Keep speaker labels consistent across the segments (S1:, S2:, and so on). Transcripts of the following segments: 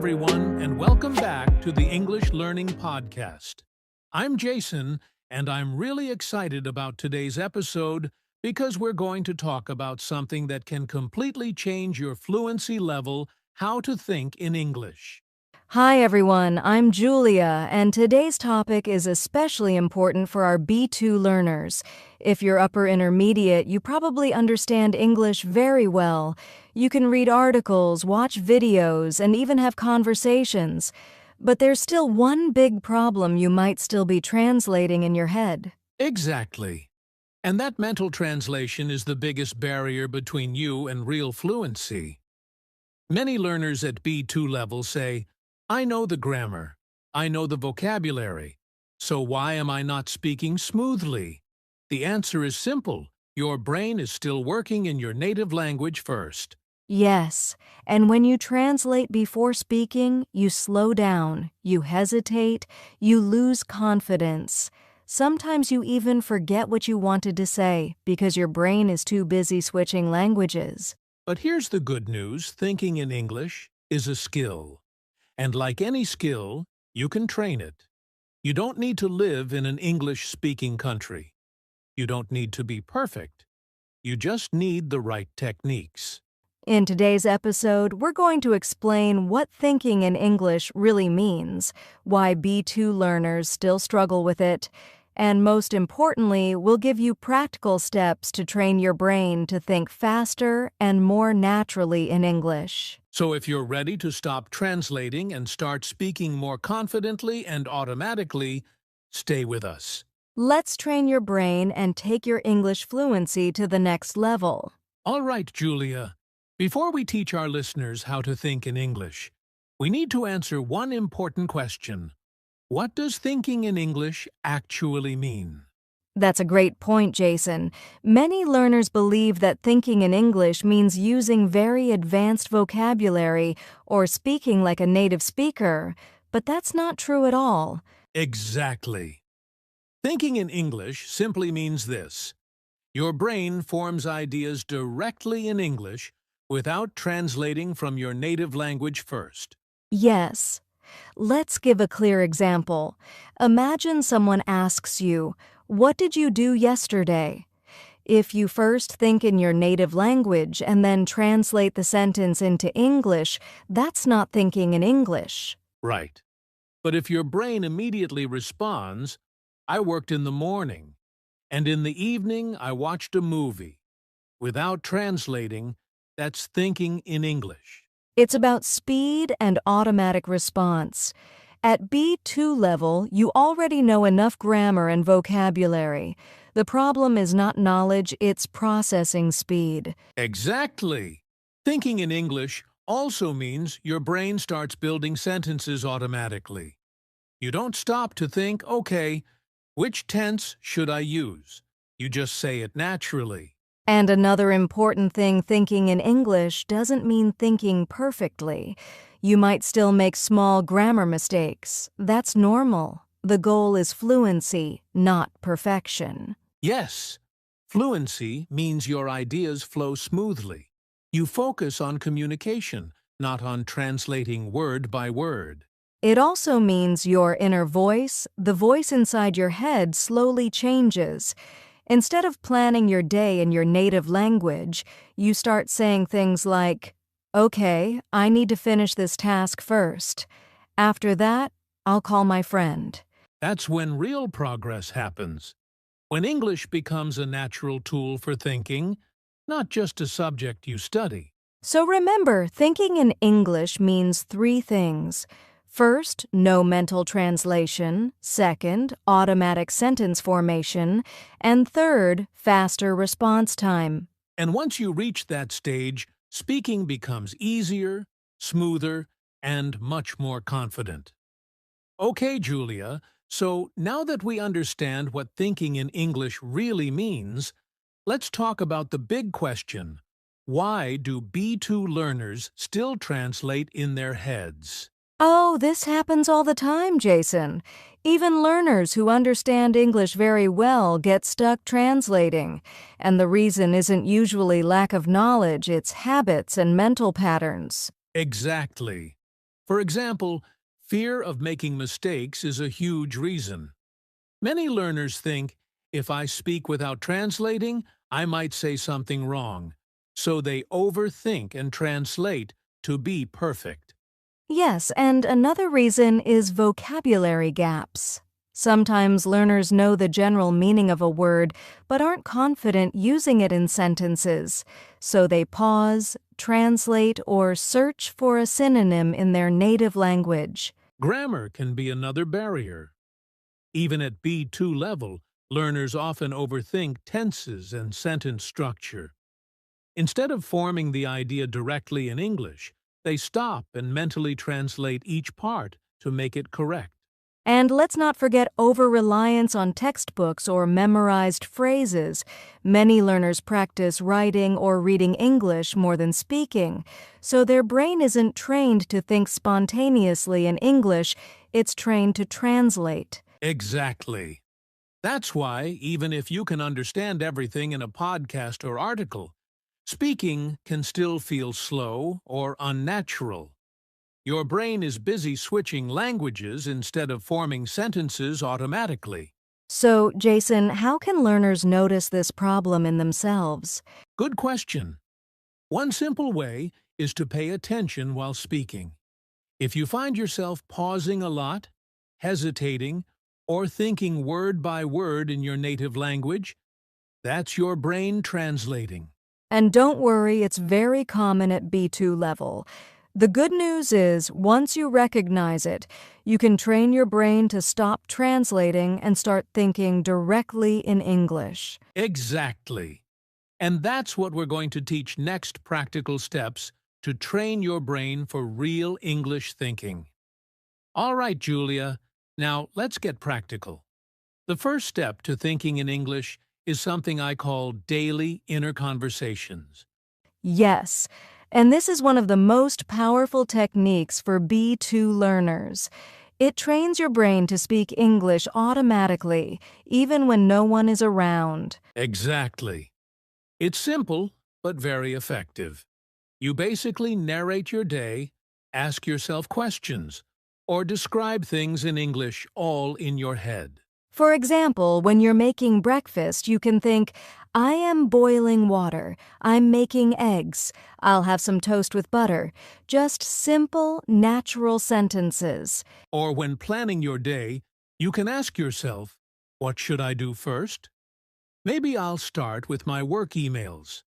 S1: everyone, and welcome back to the English Learning Podcast. I'm Jason, and I'm really excited about today's episode because we're going to talk about something that can completely change your fluency level, how to think in English.
S2: Hi everyone, I'm Julia, and today's topic is especially important for our B2 learners. If you're upper intermediate, you probably understand English very well. You can read articles, watch videos, and even have conversations. But there's still one big problem you might still be translating in your head.
S1: Exactly. And that mental translation is the biggest barrier between you and real fluency. Many learners at B2 level say, I know the grammar, I know the vocabulary, so why am I not speaking smoothly? The answer is simple. Your brain is still working in your native language first.
S2: Yes, and when you translate before speaking, you slow down, you hesitate, you lose confidence. Sometimes you even forget what you wanted to say because your brain is too busy switching languages.
S1: But here's the good news. Thinking in English is a skill. And like any skill, you can train it. You don't need to live in an English-speaking country. You don't need to be perfect. You just need the right techniques.
S2: In today's episode, we're going to explain what thinking in English really means, why B2 learners still struggle with it, and most importantly, we'll give you practical steps to train your brain to think faster and more naturally in English.
S1: So if you're ready to stop translating and start speaking more confidently and automatically, stay with us.
S2: Let's train your brain and take your English fluency to the next level.
S1: All right, Julia. Before we teach our listeners how to think in English, we need to answer one important question. What does thinking in English actually mean?
S2: That's a great point, Jason. Many learners believe that thinking in English means using very advanced vocabulary or speaking like a native speaker, but that's not true at all.
S1: Exactly. Thinking in English simply means this. Your brain forms ideas directly in English without translating from your native language first.
S2: Yes. Let's give a clear example. Imagine someone asks you, "What did you do yesterday?" If you first think in your native language and then translate the sentence into English, that's not thinking in English.
S1: Right. But if your brain immediately responds, I worked in the morning, and in the evening I watched a movie, without translating, that's thinking in English.
S2: It's about speed and automatic response. At B2 level, you already know enough grammar and vocabulary. The problem is not knowledge, it's processing speed.
S1: Exactly. Thinking in English also means your brain starts building sentences automatically. You don't stop to think, okay, which tense should I use? You just say it naturally.
S2: And another important thing, thinking in English doesn't mean thinking perfectly. You might still make small grammar mistakes. That's normal. The goal is fluency, not perfection.
S1: Yes, fluency means your ideas flow smoothly. You focus on communication, not on translating word by word.
S2: It also means your inner voice, the voice inside your head, slowly changes. Instead of planning your day in your native language, you start saying things like, "Okay, I need to finish this task first. After that, I'll call my friend."
S1: That's when real progress happens. When English becomes a natural tool for thinking, not just a subject you study.
S2: So remember, thinking in English means three things. First, no mental translation. Second, automatic sentence formation. And third, faster response time.
S1: And once you reach that stage, speaking becomes easier, smoother, and much more confident. Okay, Julia, so now that we understand what thinking in English really means, let's talk about the big question. Why do B2 learners still translate in their heads?
S2: Oh, this happens all the time, Jason. Even learners who understand English very well get stuck translating. And the reason isn't usually lack of knowledge, it's habits and mental patterns.
S1: Exactly. For example, fear of making mistakes is a huge reason. Many learners think, if I speak without translating, I might say something wrong. So they overthink and translate to be perfect.
S2: Yes, and another reason is vocabulary gaps. Sometimes learners know the general meaning of a word but aren't confident using it in sentences, so they pause, translate, or search for a synonym in their native language.
S1: Grammar can be another barrier. Even at B2 level, learners often overthink tenses and sentence structure. Instead of forming the idea directly in English, they stop and mentally translate each part to make it correct.
S2: And let's not forget over-reliance on textbooks or memorized phrases. Many learners practice writing or reading English more than speaking, so their brain isn't trained to think spontaneously in English, it's trained to translate.
S1: Exactly. That's why, even if you can understand everything in a podcast or article, speaking can still feel slow or unnatural. Your brain is busy switching languages instead of forming sentences automatically.
S2: So, Jason, how can learners notice this problem in themselves?
S1: Good question. One simple way is to pay attention while speaking. If you find yourself pausing a lot, hesitating, or thinking word by word in your native language, that's your brain translating.
S2: And don't worry, it's very common at B2 level. The good news is, once you recognize it, you can train your brain to stop translating and start thinking directly in English.
S1: Exactly. And that's what we're going to teach next: practical steps to train your brain for real English thinking. All right, Julia, now let's get practical. The first step to thinking in English is something I call daily inner conversations.
S2: Yes, and this is one of the most powerful techniques for B2 learners. It trains your brain to speak English automatically, even when no one is around.
S1: Exactly. It's simple, but very effective. You basically narrate your day, ask yourself questions, or describe things in English all in your head.
S2: For example, when you're making breakfast, you can think, I am boiling water, I'm making eggs, I'll have some toast with butter. Just simple, natural sentences.
S1: Or when planning your day, you can ask yourself, what should I do first? Maybe I'll start with my work emails.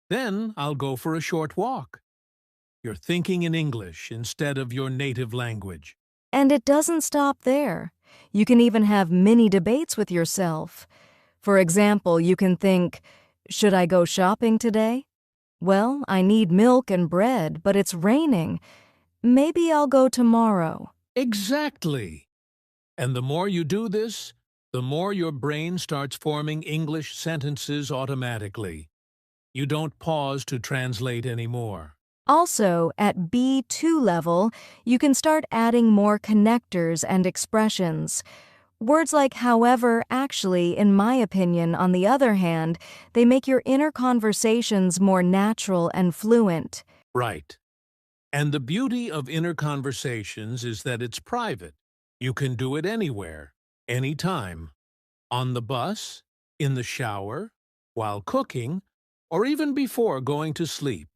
S1: Then I'll go for a short walk. You're thinking in English instead of your native language.
S2: And it doesn't stop there. You can even have mini debates with yourself. For example, you can think, should I go shopping today? Well, I need milk and bread, but it's raining. Maybe I'll go tomorrow.
S1: Exactly. And the more you do this, the more your brain starts forming English sentences automatically. You don't pause to translate anymore.
S2: Also, at B2 level, you can start adding more connectors and expressions. Words like however, actually, in my opinion, on the other hand, they make your inner conversations more natural and fluent.
S1: Right. And the beauty of inner conversations is that it's private. You can do it anywhere, anytime. On the bus, in the shower, while cooking, or even before going to sleep.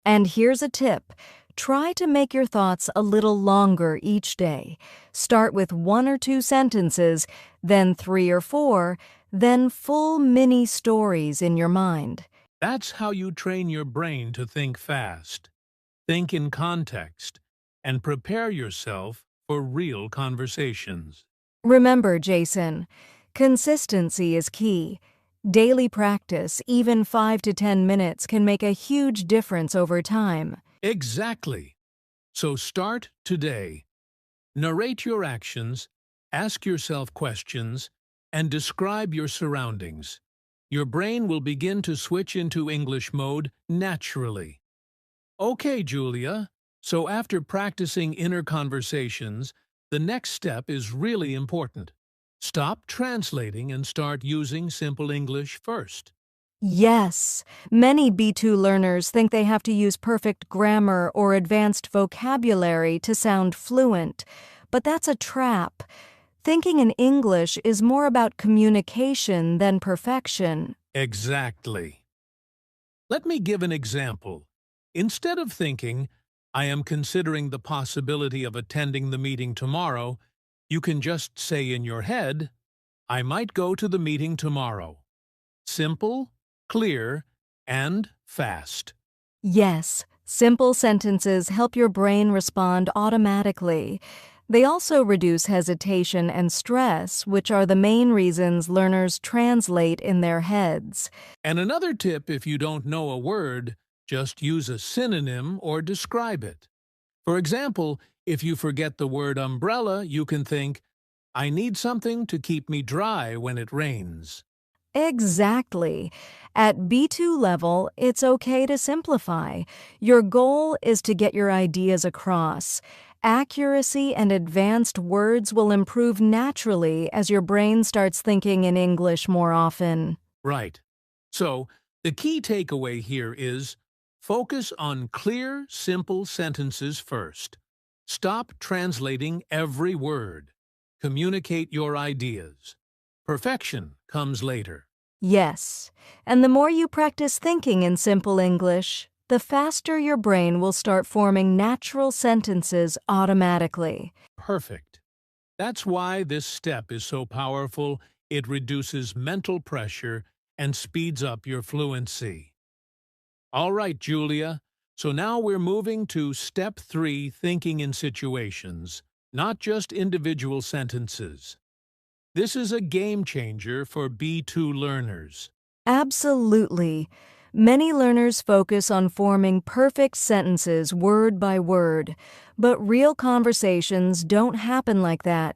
S2: And here's a tip. Try to make your thoughts a little longer each day. Start with 1 or 2 sentences, then 3 or 4, then full mini stories in your mind.
S1: That's how you train your brain to think fast, think in context, and prepare yourself for real conversations.
S2: Remember, Jason, consistency is key. Daily practice, even 5 to 10 minutes, can make a huge difference over time.
S1: Exactly. So start today. Narrate your actions, ask yourself questions, and describe your surroundings. Your brain will begin to switch into English mode naturally. Okay, Julia. So after practicing inner conversations, the next step is really important. Stop translating and start using simple English first.
S2: Yes, many B2 learners think they have to use perfect grammar or advanced vocabulary to sound fluent, but that's a trap. Thinking in English is more about communication than perfection.
S1: Exactly. Let me give an example. Instead of thinking, I am considering the possibility of attending the meeting tomorrow, you can just say in your head, I might go to the meeting tomorrow. Simple, clear, and fast.
S2: Yes, simple sentences help your brain respond automatically. They also reduce hesitation and stress, which are the main reasons learners translate in their heads.
S1: And another tip, if you don't know a word, just use a synonym or describe it. For example, if you forget the word umbrella, you can think, I need something to keep me dry when it rains.
S2: Exactly. At B2 level, it's okay to simplify. Your goal is to get your ideas across. Accuracy and advanced words will improve naturally as your brain starts thinking in English more often.
S1: Right. So, the key takeaway here is focus on clear, simple sentences first. Stop translating every word. Communicate your ideas. Perfection comes later.
S2: Yes, and the more you practice thinking in simple English, the faster your brain will start forming natural sentences automatically.
S1: Perfect. That's why this step is so powerful. It reduces mental pressure and speeds up your fluency. All right, Julia. So now we're moving to step 3, thinking in situations, not just individual sentences. This is a game changer for B2 learners.
S2: Absolutely. Many learners focus on forming perfect sentences word by word, but real conversations don't happen like that.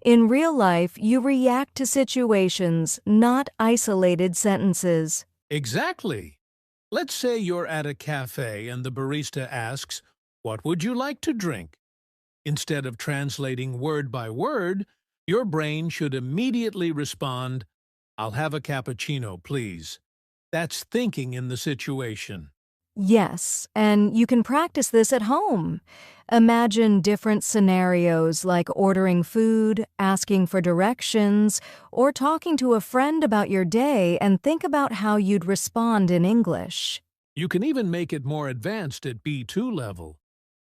S2: In real life, you react to situations, not isolated sentences.
S1: Exactly. Let's say you're at a cafe and the barista asks, what would you like to drink? Instead of translating word by word, your brain should immediately respond, I'll have a cappuccino, please. That's thinking in the situation.
S2: Yes, and you can practice this at home. Imagine different scenarios like ordering food, asking for directions, or talking to a friend about your day and think about how you'd respond in English.
S1: You can even make it more advanced at B2 level.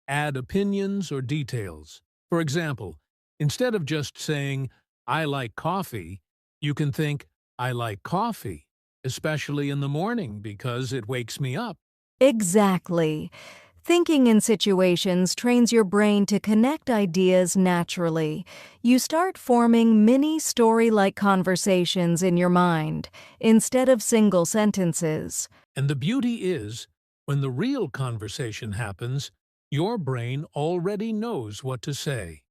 S1: Add opinions or details. For example, instead of just saying, I like coffee, you can think, I like coffee, especially in the morning because it wakes me up.
S2: Exactly. Thinking in situations trains your brain to connect ideas naturally. You start forming mini story-like conversations in your mind instead of single sentences.
S1: And the beauty is, when the real conversation happens, your brain already knows what to say.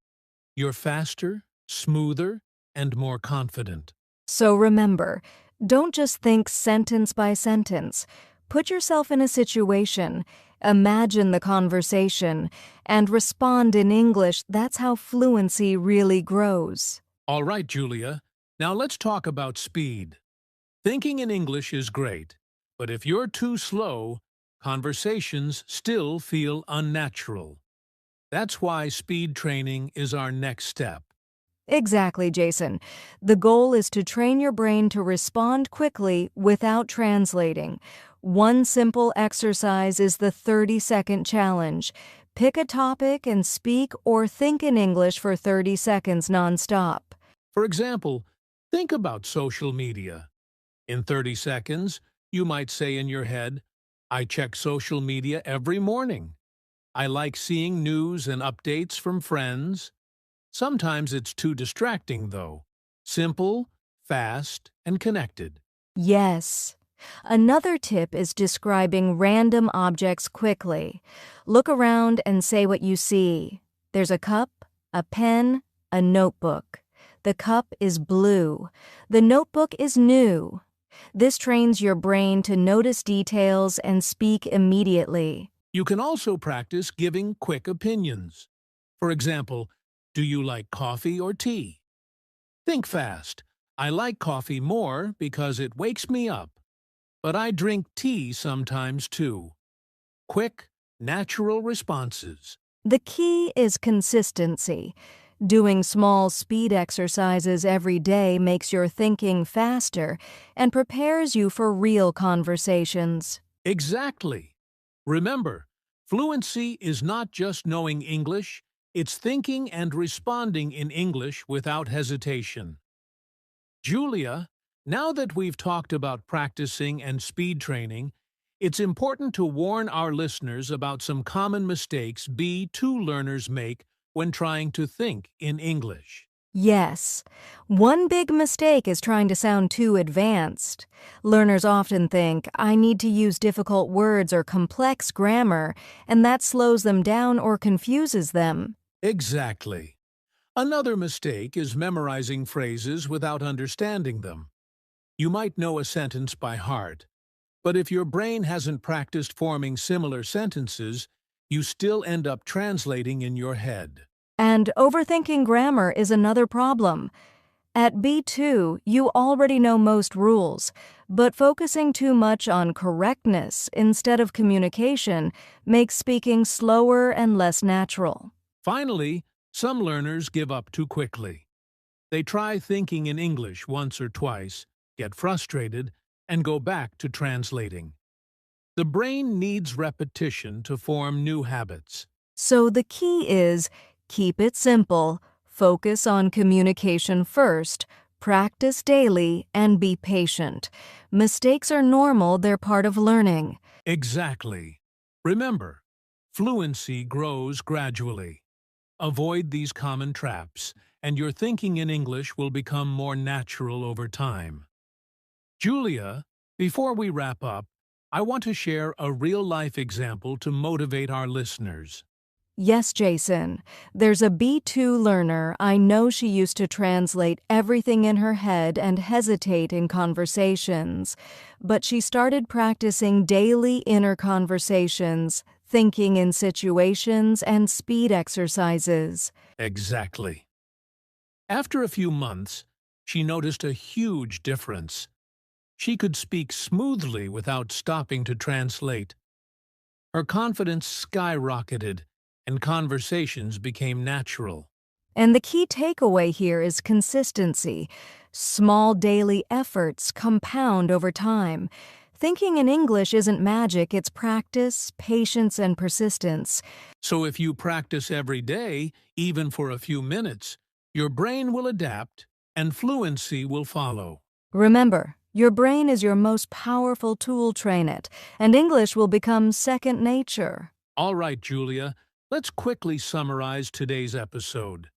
S1: You're faster, smoother, and more confident.
S2: So remember, don't just think sentence by sentence. Put yourself in a situation, imagine the conversation, and respond in English. That's how fluency really grows.
S1: All right, Julia, now let's talk about speed. Thinking in English is great, but if you're too slow, conversations still feel unnatural. That's why speed training is our next step.
S2: Exactly, Jason. The goal is to train your brain to respond quickly without translating. One simple exercise is the 30-second challenge. Pick a topic and speak or think in English for 30 seconds nonstop.
S1: For example, think about social media. In 30 seconds, you might say in your head, I check social media every morning. I like seeing news and updates from friends. Sometimes it's too distracting, though. Simple, fast, and connected.
S2: Yes. Another tip is describing random objects quickly. Look around and say what you see. There's a cup, a pen, a notebook. The cup is blue. The notebook is new. This trains your brain to notice details and speak immediately.
S1: You can also practice giving quick opinions. For example, do you like coffee or tea? Think fast. I like coffee more because it wakes me up. but I drink tea sometimes too. Quick, natural responses.
S2: The key is consistency. Doing small speed exercises every day makes your thinking faster and prepares you for real conversations.
S1: Exactly. Remember, fluency is not just knowing English, it's thinking and responding in English without hesitation. Julia, now that we've talked about practicing and speed training, it's important to warn our listeners about some common mistakes B2 learners make when trying to think in English.
S2: Yes, one big mistake is trying to sound too advanced. Learners often think, I need to use difficult words or complex grammar, and that slows them down or confuses them.
S1: Exactly. Another mistake is memorizing phrases without understanding them. You might know a sentence by heart, but if your brain hasn't practiced forming similar sentences, you still end up translating in your head.
S2: And overthinking grammar is another problem. At B2, you already know most rules, but focusing too much on correctness instead of communication makes speaking slower and less natural.
S1: Finally, some learners give up too quickly. They try thinking in English once or twice, get frustrated, and go back to translating. The brain needs repetition to form new habits.
S2: So the key is keep it simple, focus on communication first, practice daily, and be patient. Mistakes are normal, they're part of learning.
S1: Exactly. Remember, fluency grows gradually. Avoid these common traps, and your thinking in English will become more natural over time. Julia, before we wrap up, I want to share a real-life example to motivate our listeners.
S2: Yes, Jason. There's a B2 learner. I know she used to translate everything in her head and hesitate in conversations. But she started practicing daily inner conversations, thinking in situations, and speed exercises.
S1: Exactly. After a few months, she noticed a huge difference. She could speak smoothly without stopping to translate. Her confidence skyrocketed, and conversations became natural.
S2: And the key takeaway here is consistency. Small daily efforts compound over time. Thinking in English isn't magic, it's practice, patience, and persistence.
S1: So if you practice every day, even for a few minutes, your brain will adapt and fluency will follow.
S2: Remember, your brain is your most powerful tool, train it, and English will become second nature.
S1: All right, Julia, let's quickly summarize today's episode.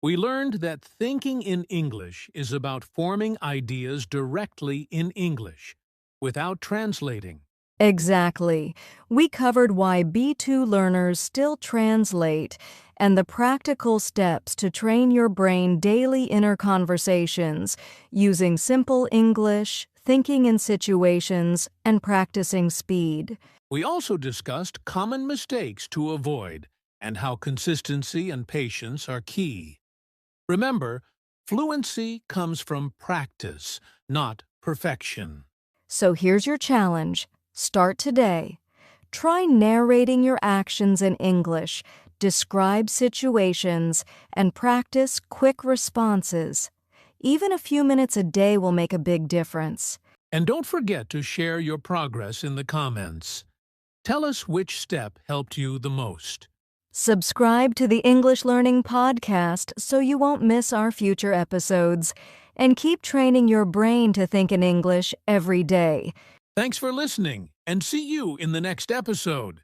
S1: We learned that thinking in English is about forming ideas directly in English, without translating.
S2: Exactly. We covered why B2 learners still translate and the practical steps to train your brain daily inner conversations using simple English, thinking in situations, and practicing speed.
S1: We also discussed common mistakes to avoid and how consistency and patience are key. Remember, fluency comes from practice, not perfection.
S2: So here's your challenge. Start today. Try narrating your actions in English, describe situations, and practice quick responses. Even a few minutes a day will make a big difference.
S1: And don't forget to share your progress in the comments. Tell us which step helped you the most.
S2: Subscribe to the English Learning Podcast so you won't miss our future episodes. And keep training your brain to think in English every day.
S1: Thanks for listening, and see you in the next episode.